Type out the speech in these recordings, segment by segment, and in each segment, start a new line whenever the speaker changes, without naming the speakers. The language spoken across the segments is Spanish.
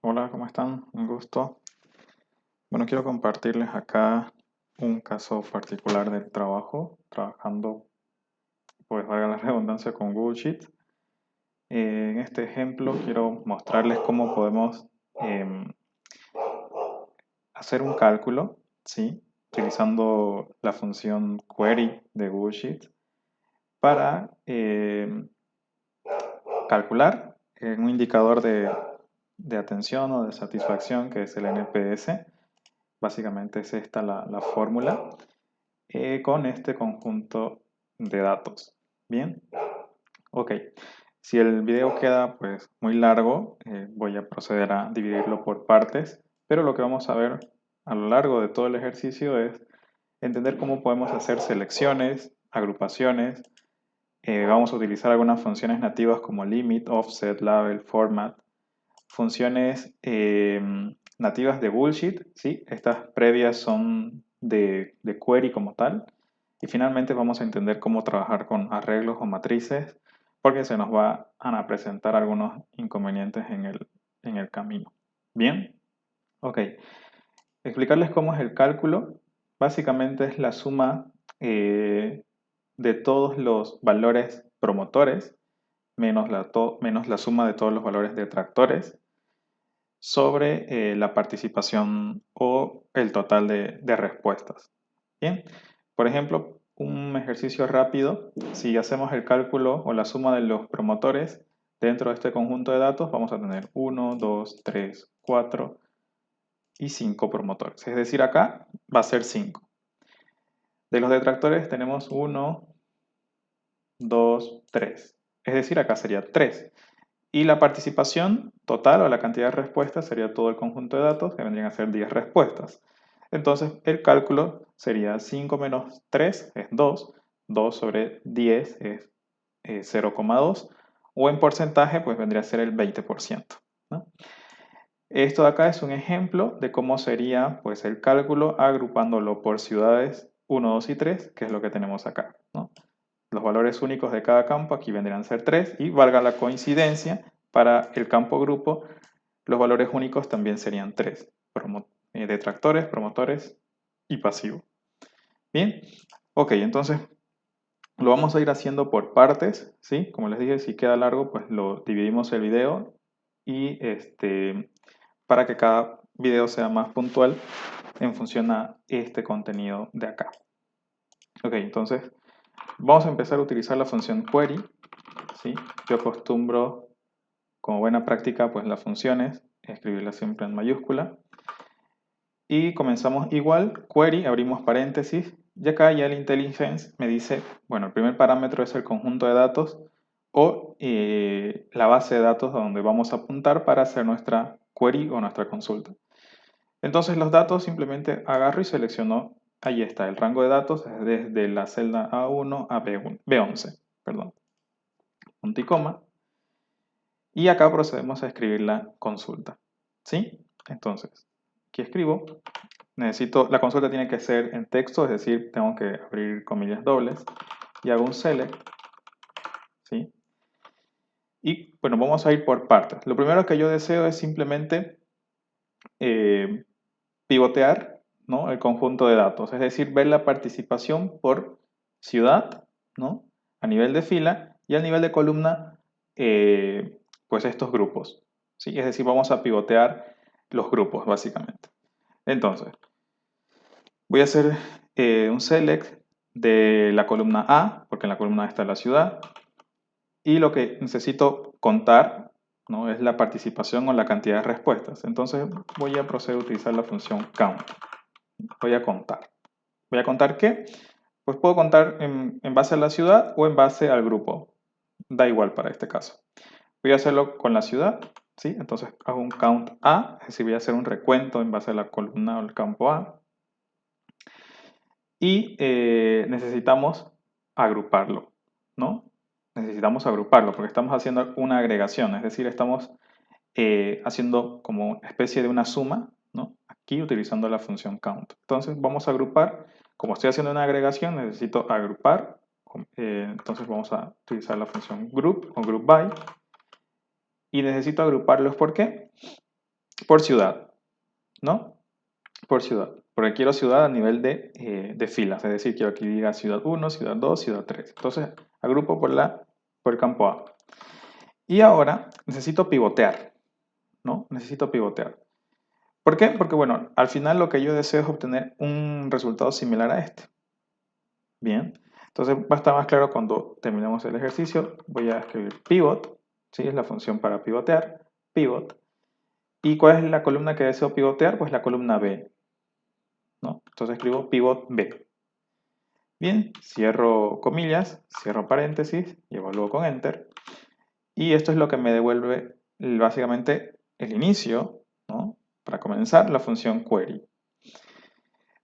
Hola, ¿cómo están? Un gusto. Bueno, quiero compartirles acá un caso particular del trabajo, trabajando, pues valga la redundancia, con Google Sheets. En este ejemplo quiero mostrarles cómo podemos em, hacer un cálculo, ¿sí? Utilizando la función query de Google Sheets para calcular un indicador de atención o de satisfacción que es el NPS. Básicamente es esta la fórmula con este conjunto de datos. Bien, ok. Si el video queda pues muy largo, voy a proceder a dividirlo por partes, pero lo que vamos a ver a lo largo de todo el ejercicio es entender cómo podemos hacer selecciones, agrupaciones. Vamos a utilizar algunas funciones nativas como limit, offset, label, format, funciones nativas de Bullshit, ¿sí? Estas previas son de query como tal. Y finalmente vamos a entender cómo trabajar con arreglos o matrices, porque se nos van a presentar algunos inconvenientes en el camino. ¿Bien? Ok. Explicarles cómo es el cálculo. Básicamente es la suma de todos los valores promotores menos la suma de todos los valores detractores sobre la participación o el total de respuestas. Bien, por ejemplo, un ejercicio rápido, si hacemos el cálculo o la suma de los promotores dentro de este conjunto de datos, vamos a tener 1, 2, 3, 4 y 5 promotores. Es decir, acá va a ser 5. De los detractores tenemos 1, 2, 3. Es decir, acá sería 3. Y la participación total o la cantidad de respuestas sería todo el conjunto de datos, que vendrían a ser 10 respuestas. Entonces el cálculo sería 5 menos 3 es 2, 2 sobre 10 es 0,2, o en porcentaje pues vendría a ser el 20%, ¿no? Esto de acá es un ejemplo de cómo sería pues el cálculo agrupándolo por ciudades 1, 2 y 3, que es lo que tenemos acá, ¿no? Los valores únicos de cada campo aquí vendrían a ser 3 y valga la coincidencia, para el campo grupo los valores únicos también serían 3. Detractores, promotores y pasivo. Bien, ok, entonces lo vamos a ir haciendo por partes, ¿sí? Como les dije, si queda largo, pues lo dividimos el video y para que cada video sea más puntual en función a este contenido de acá. Ok, entonces vamos a empezar a utilizar la función query, ¿sí? Yo acostumbro, como buena práctica, pues las funciones, escribirlas siempre en mayúscula. Y comenzamos igual, query, abrimos paréntesis, y acá ya el IntelliSense me dice, bueno, el primer parámetro es el conjunto de datos o la base de datos a donde vamos a apuntar para hacer nuestra query o nuestra consulta. Entonces los datos simplemente agarro y selecciono, ahí está, el rango de datos es desde la celda A1 a B11, perdón, punto y coma, y acá procedemos a escribir la consulta, ¿sí? Entonces, aquí escribo. La consulta tiene que ser en texto, es decir, tengo que abrir comillas dobles y hago un select, ¿sí? Y bueno, vamos a ir por partes. Lo primero que yo deseo es simplemente eh, pivotear, ¿no? El conjunto de datos, es decir, ver la participación por ciudad, ¿no? A nivel de fila y a nivel de columna, pues estos grupos, ¿sí? Es decir, vamos a pivotear los grupos, básicamente. Entonces, voy a hacer un select de la columna A, porque en la columna A está la ciudad, y lo que necesito contar, ¿no? Es la participación o la cantidad de respuestas. Entonces voy a proceder a utilizar la función count. Voy a contar. ¿Voy a contar qué? Pues puedo contar en base a la ciudad o en base al grupo. Da igual para este caso. Voy a hacerlo con la ciudad, ¿sí? Entonces hago un count A, es decir, voy a hacer un recuento en base a la columna o el campo A. Y necesitamos agruparlo, ¿no? Necesitamos agruparlo porque estamos haciendo una agregación, es decir, estamos haciendo como una especie de una suma, ¿no? Aquí utilizando la función count. Entonces vamos a agrupar, como estoy haciendo una agregación, necesito agrupar, entonces vamos a utilizar la función group o group by y necesito agruparlos, ¿por qué? por ciudad, ¿no? Por ciudad. Porque quiero ciudad a nivel de filas, es decir, quiero que diga ciudad 1, ciudad 2, ciudad 3. Entonces, agrupo por el campo A. Y ahora necesito pivotear, ¿no? Necesito pivotear. ¿Por qué? Porque, bueno, al final lo que yo deseo es obtener un resultado similar a este. Bien. Entonces, va a estar más claro cuando terminemos el ejercicio. Voy a escribir pivot, ¿sí? Es la función para pivotear, pivot. ¿Y cuál es la columna que deseo pivotear? Pues la columna B, ¿no? Entonces escribo pivot B. Bien, cierro comillas, cierro paréntesis y evalúo con Enter. Y esto es lo que me devuelve básicamente el inicio, ¿no? Para comenzar la función query.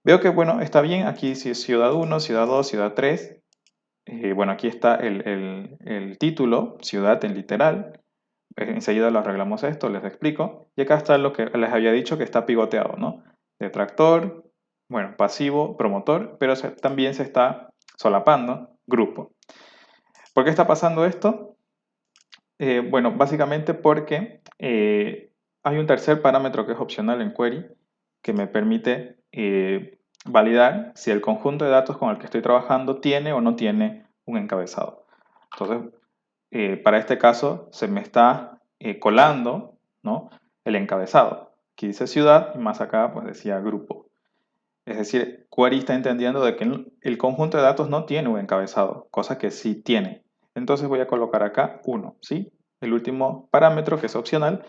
Veo que, bueno, está bien. Aquí si es ciudad 1, ciudad 2, ciudad 3. Bueno, aquí está el título, ciudad en literal. Enseguida lo arreglamos esto, les explico. Y acá está lo que les había dicho que está pivoteado, ¿no? Detractor, bueno, pasivo, promotor, pero también se está solapando, grupo. ¿Por qué está pasando esto? Bueno, básicamente porque hay un tercer parámetro que es opcional en query que me permite validar si el conjunto de datos con el que estoy trabajando tiene o no tiene un encabezado. Entonces, para este caso se me está colando, ¿no? El encabezado. Aquí dice ciudad y más acá pues decía grupo. Es decir, query está entendiendo de que el conjunto de datos no tiene un encabezado, cosa que sí tiene. Entonces voy a colocar acá 1, ¿sí? El último parámetro, que es opcional,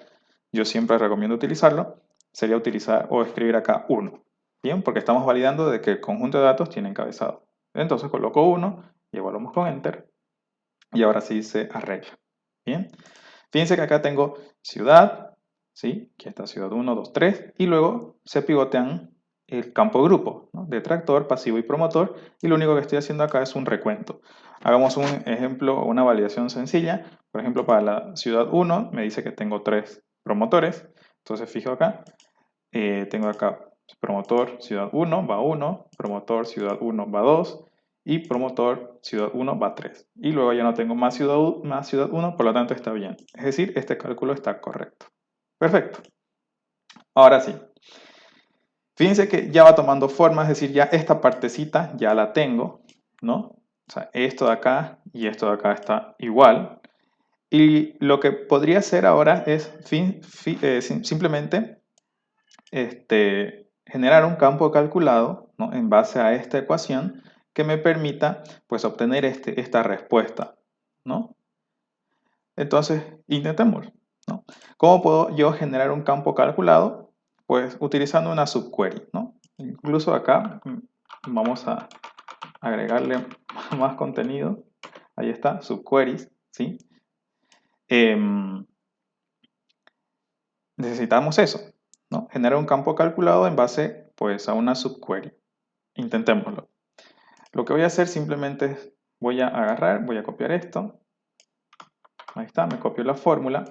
yo siempre recomiendo utilizarlo, sería utilizar o escribir acá 1. Bien, porque estamos validando de que el conjunto de datos tiene encabezado. Entonces coloco 1 y evaluamos con Enter. Y ahora sí se arregla. Bien, fíjense que acá tengo ciudad, ¿sí? Aquí está ciudad 1, 2, 3. Y luego se pivotean el campo grupo, ¿no? Detractor, pasivo y promotor. Y lo único que estoy haciendo acá es un recuento. Hagamos un ejemplo, una validación sencilla. Por ejemplo, para la ciudad 1 me dice que tengo 3 promotores. Entonces fijo acá, tengo acá promotor ciudad 1 va 1, promotor ciudad 1 va 2 y promotor ciudad 1 va 3. Y luego ya no tengo más ciudad 1, por lo tanto está bien. Es decir, este cálculo está correcto. Perfecto. Ahora sí. Fíjense que ya va tomando forma, es decir, ya esta partecita ya la tengo, ¿no? O sea, esto de acá y esto de acá está igual. Y lo que podría hacer ahora es simplemente generar un campo calculado, ¿no? En base a esta ecuación que me permita pues, obtener esta respuesta, ¿no? Entonces, intentemos, ¿no? ¿Cómo puedo yo generar un campo calculado? Pues utilizando una subquery, ¿no? Incluso acá vamos a agregarle más contenido. Ahí está, subqueries, ¿sí? Necesitamos eso, ¿no? Generar un campo calculado en base pues, a una subquery. Intentémoslo. Lo que voy a hacer simplemente es, voy a agarrar, voy a copiar esto. Ahí está, me copio la fórmula.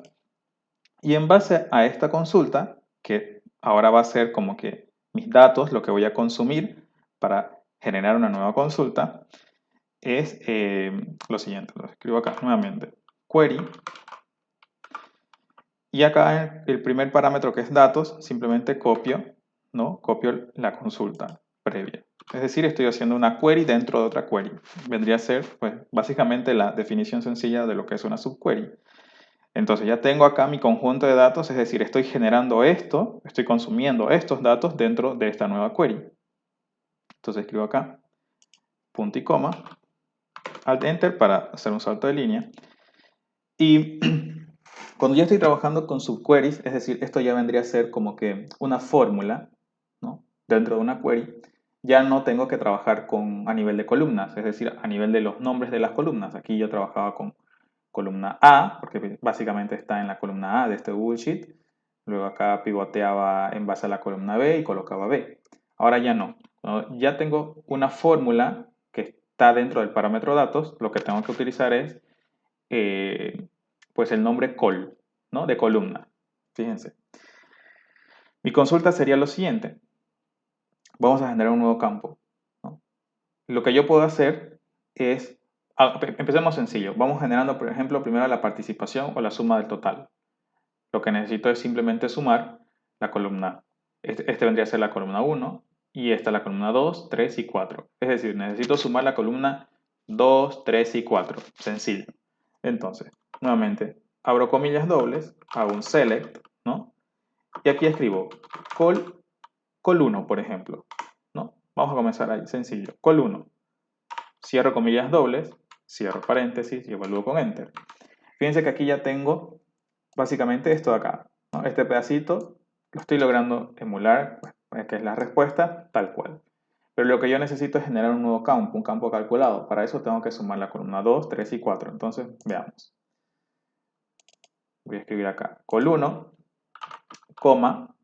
Y en base a esta consulta, que ahora va a ser como que mis datos, lo que voy a consumir para generar una nueva consulta, es lo siguiente. Lo escribo acá nuevamente. Query. Y acá en el primer parámetro que es datos, simplemente copio, ¿no? Copio la consulta previa. Es decir, estoy haciendo una query dentro de otra query. Vendría a ser, pues, básicamente la definición sencilla de lo que es una subquery. Entonces ya tengo acá mi conjunto de datos, es decir, estoy generando esto, estoy consumiendo estos datos dentro de esta nueva query. Entonces escribo acá, punto y coma, Alt Enter para hacer un salto de línea. Y cuando ya estoy trabajando con subqueries, es decir, esto ya vendría a ser como que una fórmula, ¿no? Dentro de una query, ya no tengo que trabajar a nivel de columnas, es decir, a nivel de los nombres de las columnas. Aquí yo trabajaba con columna A, porque básicamente está en la columna A de este Google Sheet. Luego acá pivoteaba en base a la columna B y colocaba B. Ahora ya no. Ya tengo una fórmula que está dentro del parámetro datos. Lo que tengo que utilizar es pues el nombre col, ¿no? De columna. Fíjense. Mi consulta sería lo siguiente. Vamos a generar un nuevo campo, ¿no? Lo que yo puedo hacer es, empecemos sencillo. Vamos generando, por ejemplo, primero la participación o la suma del total. Lo que necesito es simplemente sumar la columna, este vendría a ser la columna 1 y esta la columna 2, 3 y 4. Es decir, necesito sumar la columna 2, 3 y 4. Sencillo. Entonces, nuevamente, abro comillas dobles, hago un select, ¿no? Y aquí escribo col 1, por ejemplo, ¿no? Vamos a comenzar ahí, sencillo. Col 1. Cierro comillas dobles, cierro paréntesis y evalúo con Enter. Fíjense que aquí ya tengo básicamente esto de acá, ¿no? Este pedacito lo estoy logrando emular, pues, que es la respuesta tal cual. Pero lo que yo necesito es generar un nuevo campo, un campo calculado. Para eso tengo que sumar la columna 2, 3 y 4. Entonces, veamos. Voy a escribir acá col 1, coma,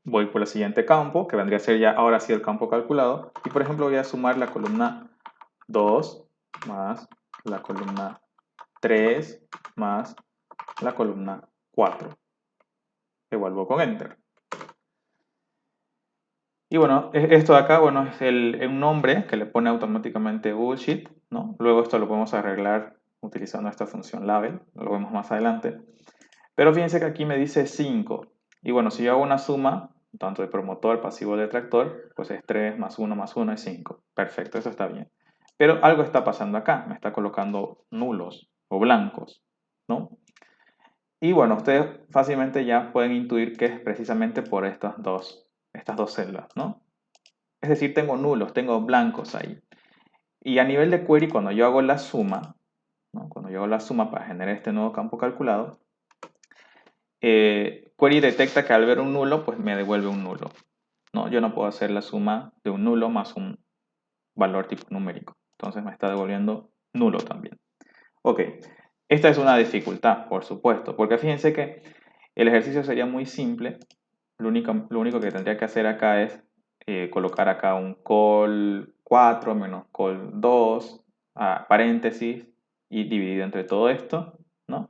voy por el siguiente campo, que vendría a ser ya ahora sí el campo calculado. Y por ejemplo voy a sumar la columna 2 más la columna 3 más la columna 4. Evalúo con Enter. Y bueno, esto de acá, bueno, es un nombre que le pone automáticamente bullshit, ¿no? Luego esto lo podemos arreglar utilizando esta función label, lo vemos más adelante. Pero fíjense que aquí me dice 5. Y bueno, si yo hago una suma, tanto de promotor, pasivo, detractor, pues es 3 más 1 más 1 es 5. Perfecto, eso está bien. Pero algo está pasando acá, me está colocando nulos o blancos, ¿no? Y bueno, ustedes fácilmente ya pueden intuir que es precisamente por estas dos celdas, ¿no? Es decir, tengo nulos, tengo blancos ahí. Y a nivel de query, cuando yo hago la suma, ¿no? Cuando yo hago la suma para generar este nuevo campo calculado, query detecta que al ver un nulo, pues me devuelve un nulo, ¿no? Yo no puedo hacer la suma de un nulo más un valor tipo numérico. Entonces me está devolviendo nulo también. Ok, esta es una dificultad, por supuesto, porque fíjense que el ejercicio sería muy simple. Lo único que tendría que hacer acá es colocar acá un col 4 menos col 2, paréntesis, y dividido entre todo esto, ¿no?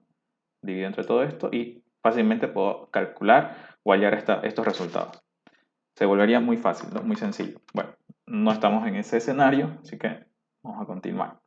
Dividido entre todo esto y fácilmente puedo calcular o hallar estos resultados. Se volvería muy fácil, ¿no? Muy sencillo. Bueno, no estamos en ese escenario, así que vamos a continuar.